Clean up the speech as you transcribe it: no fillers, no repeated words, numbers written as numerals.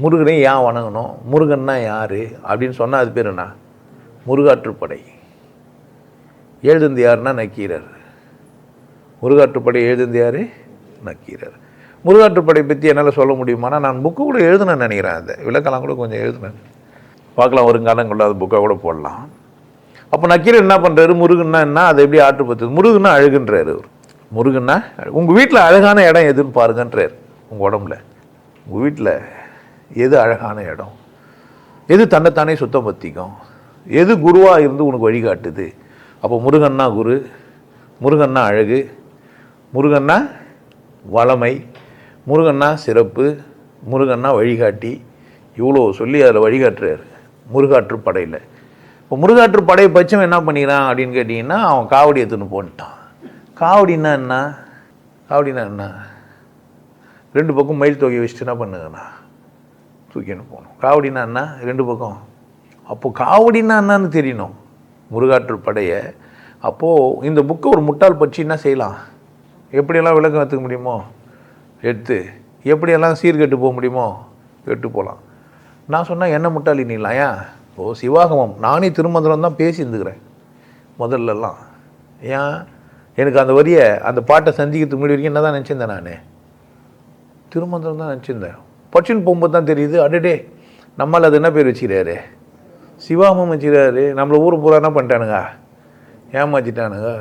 முருகனை ஏன் வணங்கணும், முருகன்னா யார் அப்படின்னு சொன்னால் அது பேர் என்ன? முருகாற்றுப்படை. எழுதுந்து யாருன்னா நக்கீரர். முருகாற்றுப்படை எழுதுந்து யார்? நக்கீரர். முருகாற்றுப்படை பற்றி என்னால் சொல்ல முடியுமானா, நான் புக்கு கூட எழுதுனேன்னு நினைக்கிறேன். அந்த விளக்கெல்லாம் கூட கொஞ்சம் எழுதுனேன், பார்க்கலாம், வருங்காலங்களில் அது புக்காக கூட போடலாம். அப்போ நக்கீரர் என்ன பண்ணுறாரு, முருகன்னா என்ன, அதை எப்படி ஆற்றுப்பத்து, முருகன்னா அழகுன்றார் அவர். முருகன்னா உங்கள் வீட்டில் அழகான இடம் எதுன்னு பாருங்கன்றார். உங்கள் உடம்புல உங்கள் வீட்டில் எது அழகான இடம், எது தன்னைத்தானே சுத்தம் பற்றிக்கும், எது குருவாக இருந்து உனக்கு வழிகாட்டுது. அப்போ முருகன்னா குரு, முருகன்னா அழகு, முருகன்னா வளமை, முருகன்னா சிறப்பு, முருகன்னா வழிகாட்டி, இவ்வளோ சொல்லி அதில் வழிகாட்டுறார் முருகாற்றுப்படையில். இப்போ முருகாற்றுப்படையை பட்சம் என்ன பண்ணிக்கிறான் அப்படின்னு கேட்டிங்கன்னா, அவன் காவடி எடுத்துன்னு போன்ட்டான். காவடின்னா என்ன? காவடினா என்ன? 2 பக்கம் மயில் தொகையை வச்சுட்டு என்ன பண்ணுங்கண்ணா, தூக்கின்னு போகணும். காவடினா என்ன? 2 பக்கம். அப்போது காவடினா என்னன்னு தெரியணும் முருகாற்றுப்படையை. அப்போது இந்த புக்கை ஒரு முட்டாள் பற்றி என்ன செய்யலாம், எப்படியெல்லாம் விளக்கம் எடுத்துக்க முடியுமோ எடுத்து, எப்படியெல்லாம் சீர்கெட்டு போக முடியுமோ கெட்டு போகலாம். நான் சொன்னால் என்ன முட்டாளி நீலாம்? ஏன் ஓ சிவாகமம், நானே திருமந்திரம் தான் பேசியிருந்துக்கிறேன் முதல்லலாம். ஏன் எனக்கு அந்த வரியை, அந்த பாட்டை சந்திக்கிறதுக்கு முன்னாடி வரைக்கும் என்ன தான் நினச்சிருந்தேன், நான் திருமந்திரம் தான் நினச்சிருந்தேன். பச்சின்னு போகும்போது தான் தெரியுது, அடடே நம்மளால் அது என்ன பேர் வச்சுக்கிறாரு, சிவாகமம் வச்சுக்கிறாரு. நம்மளை ஊர் பூரா என்ன பண்ணிட்டானுங்க, ஏமாற்றிட்டானுங்க.